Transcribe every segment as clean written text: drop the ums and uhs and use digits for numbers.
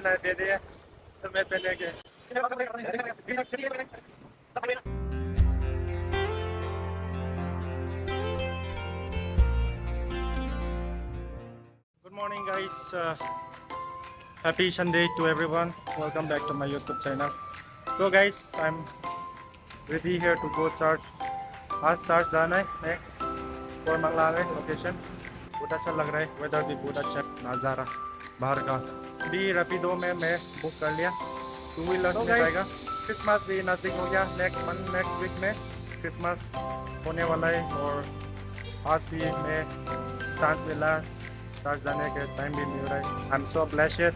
ना दे दिए तो मैं पहने के। Good morning guys, happy Sunday to everyone. Welcome back to my YouTube channel. So guys, I'm ready here to go church. आज चर्च जाना है कोरमंगला में लोकेशन बहुत अच्छा लग रहा है, वेदर भी बहुत अच्छा नज़ारा बाहर का। भी रैपिडो में मैं बुक कर लिया, 2 व्हीलर में जाएगा। क्रिसमस भी नज़दीक हो गया, नेक्स्ट वीक में क्रिसमस होने वाला है और आज भी मैं चांस मिला चर्च जाने के, टाइम भी मिल रहा है। I am so blessed.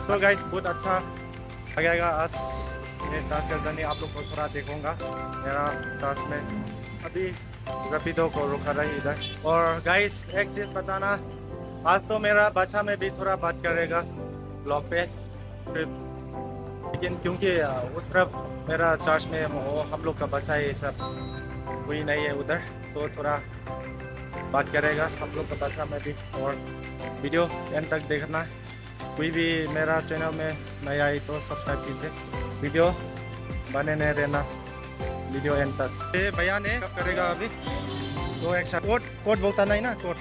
तो गाइस बहुत अच्छा लगेगा आज मैं चर्च का जर्नी आप लोग को थोड़ा देखूंगा मेरा चर्च में। अभी रैपिडो को रुका रही इधर। और गाइस एक चीज़ बताना, आज तो मेरा बच्चा में भी थोड़ा बात करेगा ब्लॉग पे, लेकिन क्योंकि उस तरफ मेरा चर्च में हम लोग का बच्चा है, सब कोई नहीं है उधर, तो थोड़ा बात करेगा हम लोग का बच्चा में भी। और वीडियो एंड तक देखना, कोई भी मेरा चैनल में नया है तो सब्सक्राइब कीजिए, वीडियो बने नहीं रहना वीडियो एंड तक। ये भैया ने कब करेगा अभी तो एक साथ कोट बोलता नहीं ना, कोट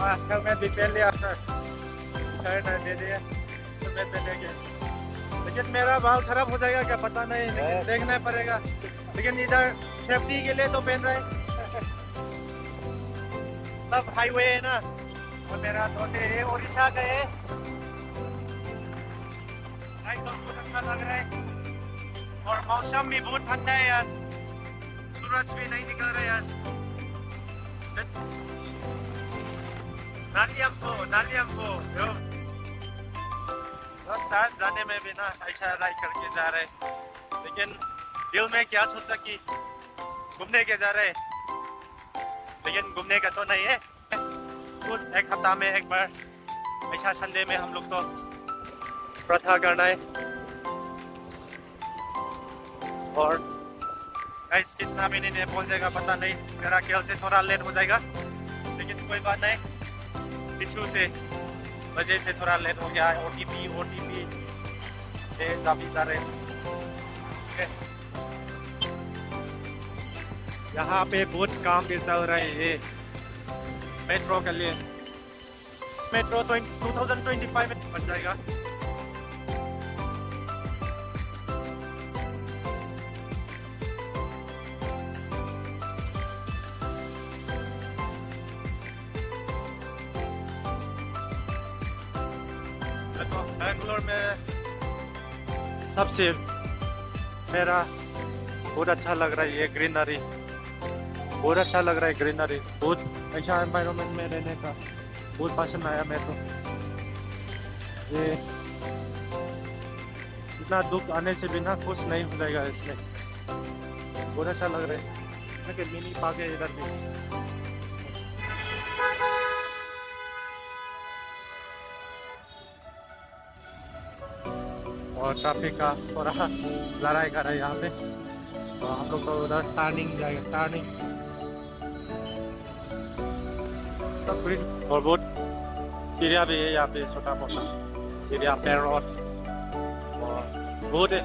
कल मैं भी पहन लिया शर्ट दे दिए तो मैं पहनेंगे, लेकिन मेरा बाल खराब हो जाएगा क्या पता नहीं, लेकिन देखना पड़ेगा। लेकिन इधर सेफ्टी के लिए तो पहन रहे सब, हाईवे है ना। और मेरा दोस्त है उड़ीसा गए, बहुत अच्छा लग रहा है और मौसम भी बहुत ठंडा है यार, सूरज भी नहीं निकल रहा है यार। नालियम को चर्च जाने में भी ना ऐसा राइड करके जा रहे, लेकिन दिल में क्या सोचा कि घूमने के जा रहे, लेकिन घूमने का तो नहीं है। कुछ एक हफ्ता में एक बार ऐसा संडे में हम लोग तो प्रार्थना करना है। और गाइस कितना मिनट में पहुंचेगा पता नहीं, मेरा ख्याल से थोड़ा लेट हो जाएगा, लेकिन कोई बात नहीं, इशू से वजह से थोड़ा लेट हो गया। ओटीपी काफी सारे यहाँ पे बहुत काम भी चल रहा है मेट्रो के लिए। मेट्रो 2025 में बन जाएगा। बैंगलोर में सबसे मेरा बहुत अच्छा लग रहा है ये ग्रीनरी, बहुत अच्छा लग रहा है ग्रीनरी, बहुत अच्छा एनवायरनमेंट में रहने का बहुत पसंद आया मैं तो। ये इतना दुख आने से बिना खुश नहीं हो जाएगा इसमें, बहुत अच्छा लग रहा है। मिनी पार्क है इधर भी। और ट्रैफिक का थोड़ा लड़ाई कर रहा है यहाँ पे, तो हम लोग तो उधर टर्निंग जाएगा, टर्निंग सब कुछ। और बहुत सीढ़िया भी है यहाँ पे, छोटा मोटा सीढ़िया पैरोट और बहुत है।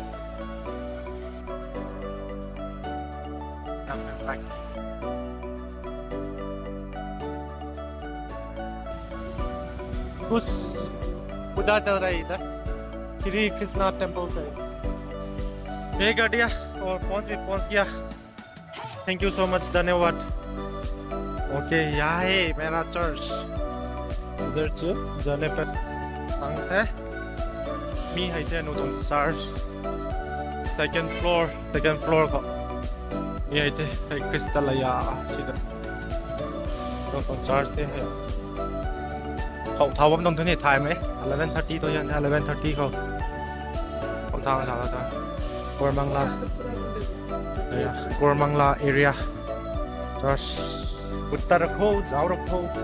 कुछ पूजा चल रहा है इधर, श्री कृष्णा टेम्पल पे। ये गाड़िया और पहुंच गया। थैंक यू सो मच, धन्यवाद। ओके यहाँ है मेरा चर्च, उधर से जाने पर है मी है नोटन चर्च सेकंड फ्लोर को ये है क्रिस्टल या सीधा तो church है।เขาเท่าว่าต้องถึงที่ถ่ายไหม 11:30 ตัวยัน 11:30 เขาทางKoramangla area just Uttar Coast, Outer Coast.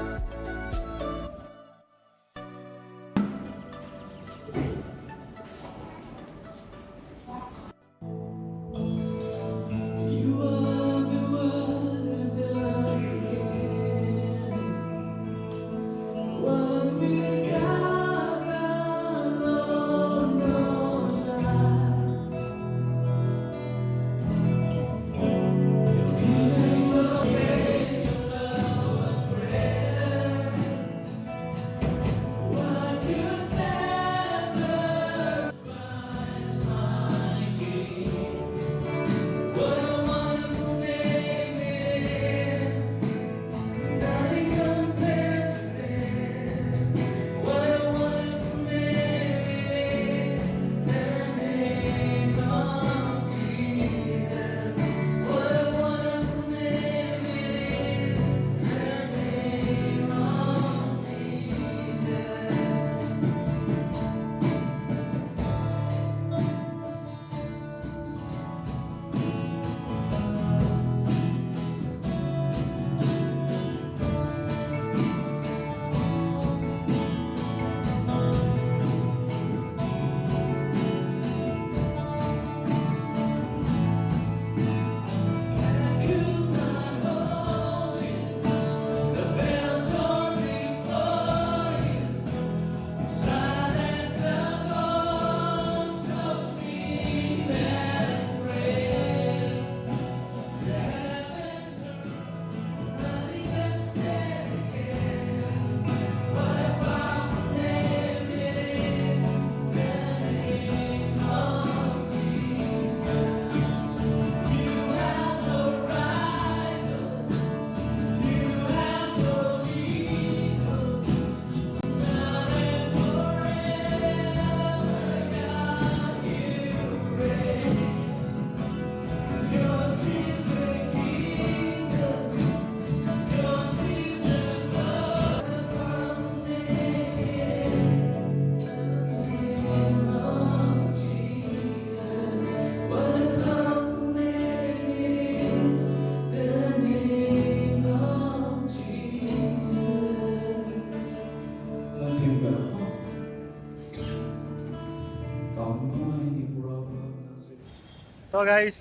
तो गाइस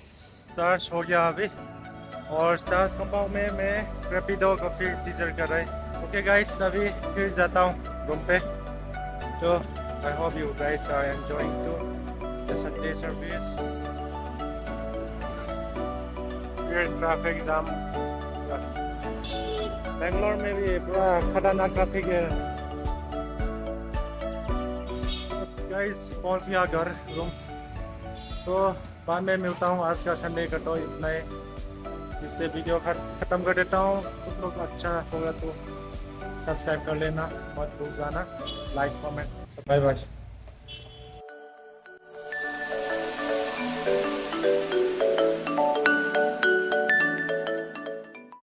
चार्ज हो गया अभी, और चार्ज कंपाउंड में मैं रैपिडो का फिर इंतज़ार कर रहा है। ओके गाइस, अभी फिर जाता हूँ रूम पे। तो I hope you guys are enjoying to the Sunday service. फिर ट्रैफिक जाम, बेंगलोर में भी पूरा खतरनाक ट्रैफिक है। गाइस पहुंच गया घर, रूम। तो बाद में मिलता हूँ। आज का संडे का तो इतना ही, इससे वीडियो ख़त्म कर देता हूँ। तुम लोग अच्छा होगा तो सब्सक्राइब कर लेना, मत भूल जाना, लाइक कमेंट। Bye bye.